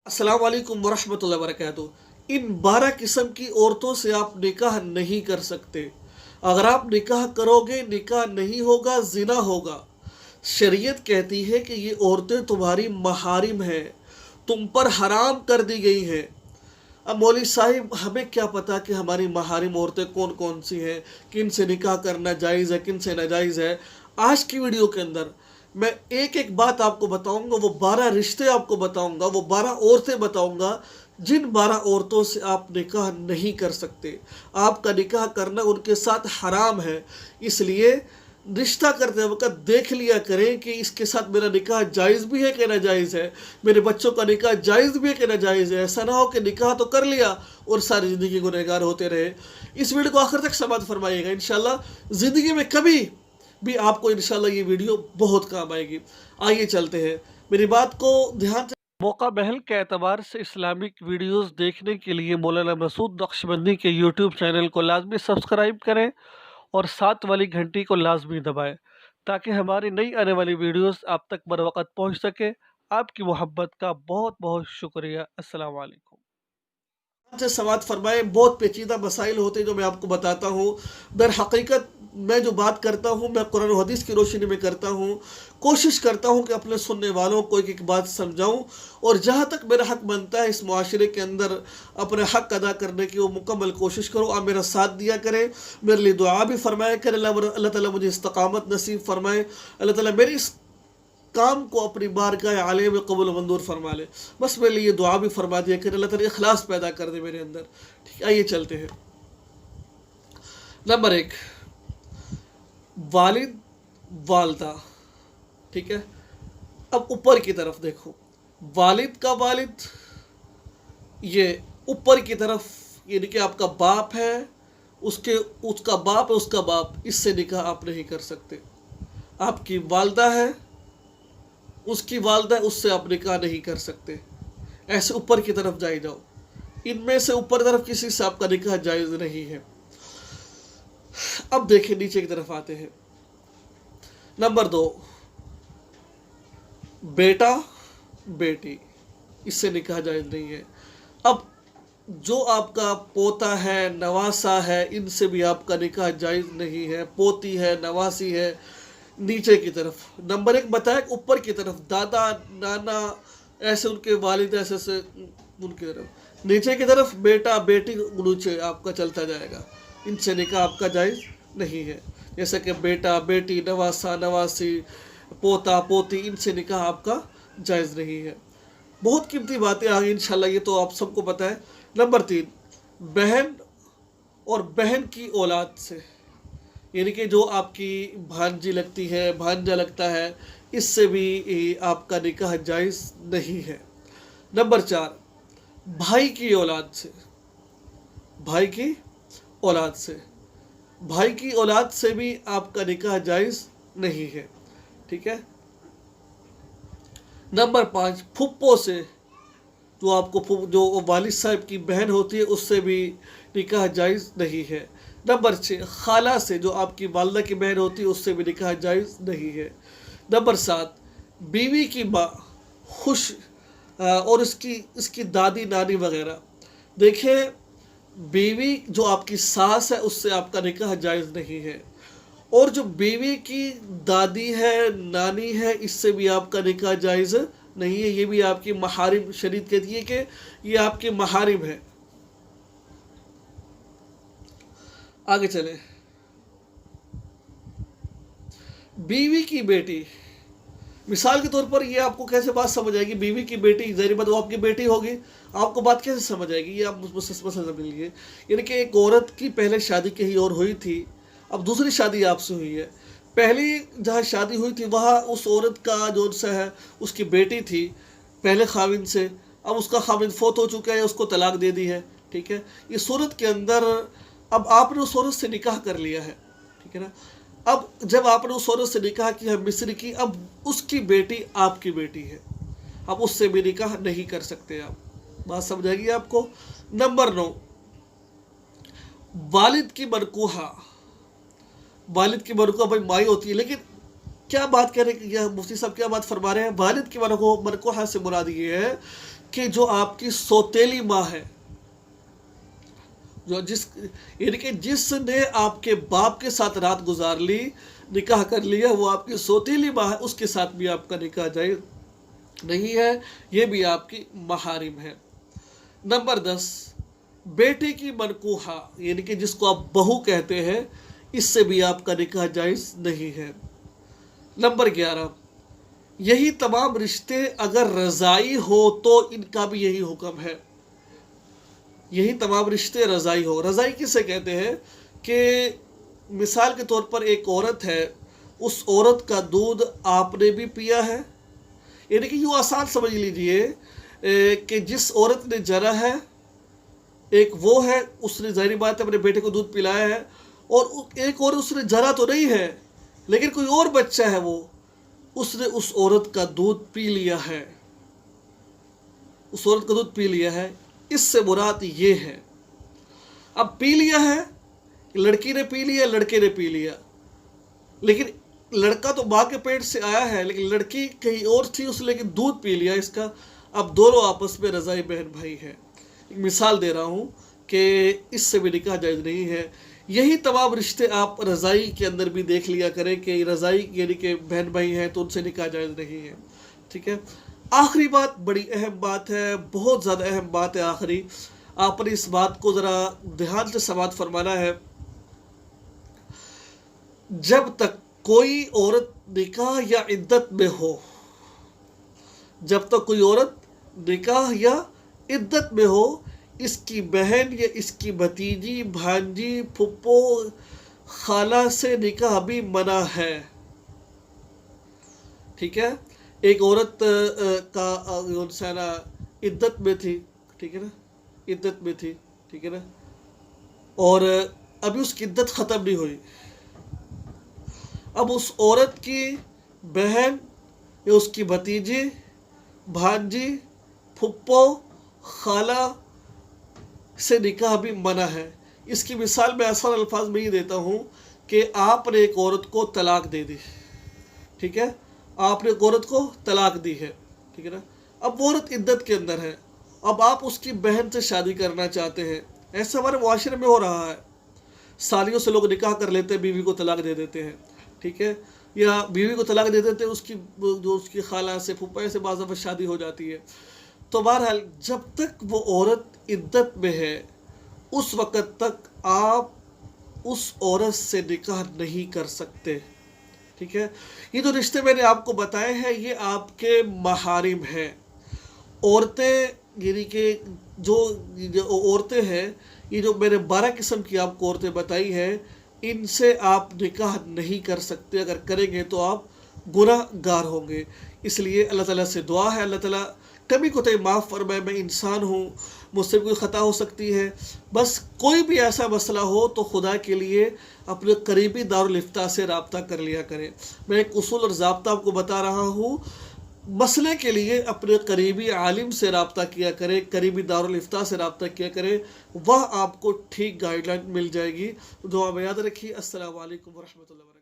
अस्सलाम वालेकुम वरहमतुल्लाहि वबरकातुहू। इन 12 किस्म की औरतों से आप निकाह नहीं कर सकते। अगर आप निकाह करोगे निकाह नहीं होगा, जिना होगा। शरीयत कहती है कि ये औरतें तुम्हारी महारिम हैं, तुम पर हराम कर दी गई हैं। अब मौलवी साहिब हमें क्या पता कि हमारी महारिम औरतें कौन कौन सी हैं, किन से निकाह करना जायज़ है, किन से नाजायज़ है। आज की वीडियो के अंदर मैं एक एक बात आपको बताऊंगा, वो 12 रिश्ते आपको बताऊंगा, वो 12 औरतें बताऊंगा जिन 12 औरतों से आप निकाह नहीं कर सकते। आपका निकाह करना उनके साथ हराम है। इसलिए रिश्ता करते वक्त देख लिया करें कि इसके साथ मेरा निकाह जायज़ भी है कि नाजायज़ है, मेरे बच्चों का निकाह जायज़ भी है कि नाजायज़ है। ऐसा ना हो कि निकाह तो कर लिया और सारी ज़िंदगी गुनहगार होते रहे। इस वीडियो को आखिर तक समाप्त फरमाइएगा। इंशाल्लाह ज़िंदगी में कभी भी आपको इंशाल्लाह ये वीडियो बहुत काम आएगी। आइए चलते हैं, मेरी बात को ध्यान से। मौका महल के एतबार से इस्लामिक वीडियोस देखने के लिए मौलाना मसूद नक्शबंदी के यूट्यूब चैनल को लाजमी सब्सक्राइब करें और साथ वाली घंटी को लाजमी दबाएं ताकि हमारी नई आने वाली वीडियोस आप तक बर वक़्त पहुँच सके। आपकी मोहब्बत का बहुत बहुत शुक्रिया। अस्सलाम वालेकुम। से समात फरमाए। बहुत पेचीदा मसाइल होते हैं जो मैं आपको बताता हूँ। दर हकीकत मैं जो बात करता हूँ मैं कुरान और हदीस की रोशनी में करता हूँ। कोशिश करता हूँ कि अपने सुनने वालों को एक एक बात समझाऊँ और जहाँ तक मेरा हक बनता है इस मुआशरे के अंदर अपने हक अदा करने की वो मुकम्मल कोशिश करूँ। आप मेरा साथ दिया करें, मेरे लिए दुआ भी फरमाया करें। अल्लाह ताला मुझे इस्तकामत नसीब फरमाए। अल्लाह ताला मेरी इस काम को अपनी बारगाह आले में कबूल मंजूर फरमा ले। बस मेरे लिए दुआ भी फरमा दिया कि अल्लाह ताला इखलास पैदा कर दे मेरे अंदर। ठीक है, आइए चलते हैं। नंबर 1, वालिद वालदा। ठीक है, अब ऊपर की तरफ देखो। वालिद का वालिद ये ऊपर की तरफ, यानी कि आपका बाप है, उसका बाप है, उसका बाप, इससे निकाह आप नहीं कर सकते। आपकी वालदा है, उसकी वालदा, उससे आप निकाह नहीं कर सकते। ऐसे ऊपर की तरफ जाए जाओ। इनमें से ऊपर तरफ किसी से आपका निकाह जायज़ नहीं है। अब देखें नीचे की तरफ आते हैं। नंबर 2, बेटा बेटी, इससे निकाह जायज़ नहीं है। अब जो आपका पोता है, नवासा है, इनसे भी आपका निकाह जायज़ नहीं है। पोती है, नवासी है, नीचे की तरफ। नंबर 1 बताया ऊपर की तरफ, दादा नाना ऐसे उनके वालिद ऐसे से उनकी तरफ। नीचे की तरफ बेटा बेटी नीचे आपका चलता जाएगा। इनसे निकाह आपका जायज़ नहीं है। जैसे कि बेटा बेटी, नवासा नवासी, पोता पोती, इनसे निकाह आपका जायज़ नहीं है। बहुत कीमती बातें आ गई इंशाल्लाह, ये तो आप सबको पता है। नंबर 3, बहन और बहन की औलाद से, यानी कि जो आपकी भांजी लगती है, भांजा लगता है, इससे भी आपका निकाह जायज़ नहीं है। नंबर 4, भाई की औलाद से, भाई की औलाद से, भाई की औलाद से भी आपका निकाह जायज़ नहीं है। ठीक है। नंबर 5, फुप्पो से, जो आपको जो वालिद साहब की बहन होती है, उससे भी निकाह जायज़ नहीं है। नंबर 6, खाला से, जो आपकी वालदा की बहन होती है, उससे भी निकाह जायज़ नहीं है। नंबर 7, बीवी की माँ खुश और इसकी दादी नानी वगैरह। देखिए, बीवी जो आपकी सास है उससे आपका निकाह जायज़ नहीं है, और जो बीवी की दादी है, नानी है, इससे भी आपका निकाह जायज़ नहीं है। ये भी आपकी महारिम, शरीयत कहती है कि ये आपकी महारिम है। आगे चले। बीवी की बेटी, मिसाल के तौर पर ये आपको कैसे बात समझ आएगी? बीवी की बेटी, ज़ाहिर बात वो आपकी बेटी होगी, आपको बात कैसे समझ आएगी? ये आप मुझसे समझ लीजिए। यानी कि एक औरत की पहले शादी कहीं और हुई थी, अब दूसरी शादी आपसे हुई है। पहली जहाँ शादी हुई थी वहाँ उस औरत का जो सा है उसकी बेटी थी पहले खाविन से, अब उसका खाविन फौत हो चुका है, उसको तलाक दे दी है। ठीक है, इस सूरत के अंदर अब आपने उस औरत से निकाह कर लिया है। ठीक है ना। अब जब आपने उस औरत से निकाह किया, मिस्र की, अब उसकी बेटी आपकी बेटी है, अब उससे भी निकाह नहीं कर सकते आप। बात समझ आएगी आपको। नंबर 9, वालिद की मरकूहा। वालिद की मरकूहा भाई माई होती है, लेकिन क्या बात कह रहे हैं, मुफ्ती साहब क्या बात फरमा रहे हैं? वालिद की मरकूहा से मुराद ये है کہ جو آپ کی سوتیلی ماں ہے، یعنی کہ جس نے آپ کے باپ کے ساتھ رات گزار لی، نکاح کر لیا، وہ آپ کی سوتیلی ماں ہے، اس کے ساتھ بھی آپ کا نکاح جائز نہیں ہے، یہ بھی آپ کی محارم ہے۔ نمبر 10، بیٹے کی منکوحہ، یعنی کہ جس کو آپ بہو کہتے ہیں، اس سے بھی آپ کا نکاح جائز نہیں ہے۔ نمبر 11، یہی تمام رشتے اگر رضائی ہو تو ان کا بھی یہی حکم ہے۔ یہی تمام رشتے رضائی ہو، رضائی کسے کہتے ہیں کہ مثال کے طور پر ایک عورت ہے، اس عورت کا دودھ آپ نے بھی پیا ہے، یعنی کہ یوں آسان سمجھ لیجئے کہ جس عورت نے جرا ہے، ایک وہ ہے، اس نے ظاہری بات ہے اپنے بیٹے کو دودھ پلایا ہے، اور ایک اور اس نے جرا تو نہیں ہے لیکن کوئی اور بچہ ہے، وہ اس نے اس عورت کا دودھ پی لیا ہے، اس عورت کا دودھ پی لیا ہے، اس سے مراد یہ ہے۔ اب پی لیا ہے، لڑکی نے پی لیا، لڑکے نے پی لیا، لیکن لڑکا تو ماں کے پیٹ سے آیا ہے، لیکن لڑکی کہیں اور تھی، اس نے لیکن دودھ پی لیا اس کا، اب دونوں آپس میں رضائی بہن بھائی ہیں۔ ایک مثال دے رہا ہوں کہ اس سے بھی نکاح جائز نہیں ہے۔ یہی تمام رشتے آپ رضائی کے اندر بھی دیکھ لیا کریں کہ رضائی یعنی کہ بہن بھائی ہیں تو ان سے نکاح جائز نہیں ہے، ٹھیک ہے۔ آخری بات بڑی اہم بات ہے، بہت زیادہ اہم بات ہے آخری، آپ نے اس بات کو ذرا دھیان سے سماعت فرمانا ہے۔ جب تک کوئی عورت نکاح یا عدت میں ہو، جب تک کوئی عورت نکاح یا عدت میں ہو، اس کی بہن یا اس کی بھتیجی، بھانجی، پھپھو، خالہ سے نکاح بھی منع ہے، ٹھیک ہے۔ ایک عورت کا عدت میں تھی، ٹھیک ہے نا، عدت میں تھی، ٹھیک ہے نا، اور ابھی اس کی عدت ختم نہیں ہوئی، اب اس عورت کی بہن یا اس کی بھتیجی، بھانجی، پھپھو، خالہ سے نکاح بھی منع ہے۔ اس کی مثال میں آسان الفاظ میں ہی دیتا ہوں کہ آپ نے ایک عورت کو طلاق دے دی، ٹھیک ہے، آپ نے ایک عورت کو طلاق دی ہے، ٹھیک ہے نا، اب وہ عورت عدت کے اندر ہے، اب آپ اس کی بہن سے شادی کرنا چاہتے ہیں، ایسا ہمارے معاشرے میں ہو رہا ہے، سالیوں سے لوگ نکاح کر لیتے ہیں، بیوی کو طلاق دے دیتے ہیں، ٹھیک ہے، یا بیوی کو طلاق دے دیتے ہیں، اس کی خالہ سے، پھپھا سے بعض دفعہ شادی ہو جاتی ہے۔ تو بہرحال جب تک وہ عورت عدت میں ہے، اس وقت تک آپ اس عورت سے نکاح نہیں کر سکتے، ٹھیک ہے۔ یہ جو رشتے میں نے آپ کو بتائے ہیں، یہ آپ کے محارم ہیں۔ عورتیں یعنی کہ جو عورتیں ہیں، یہ جو میں نے 12 قسم کی آپ کو عورتیں بتائی ہیں، ان سے آپ نکاح نہیں کر سکتے، اگر کریں گے تو آپ گناہ گار ہوں گے۔ اس لیے اللہ تعالیٰ سے دعا ہے، اللہ تعالیٰ کبھی کوئی معاف فرمائے، میں انسان ہوں، مجھ سے کوئی خطا ہو سکتی ہے، بس کوئی بھی ایسا مسئلہ ہو تو خدا کے لیے اپنے قریبی دارالافتاء سے رابطہ کر لیا کریں۔ میں ایک اصول اور ضابطہ آپ کو بتا رہا ہوں، مسئلے کے لیے اپنے قریبی عالم سے رابطہ کیا کریں، قریبی دارالافتاء سے رابطہ کیا کریں، وہ آپ کو ٹھیک گائیڈ لائن مل جائے گی۔ دعا میں یاد رکھیے۔ السلام علیکم ورحمۃ اللہ وبرکاتہ۔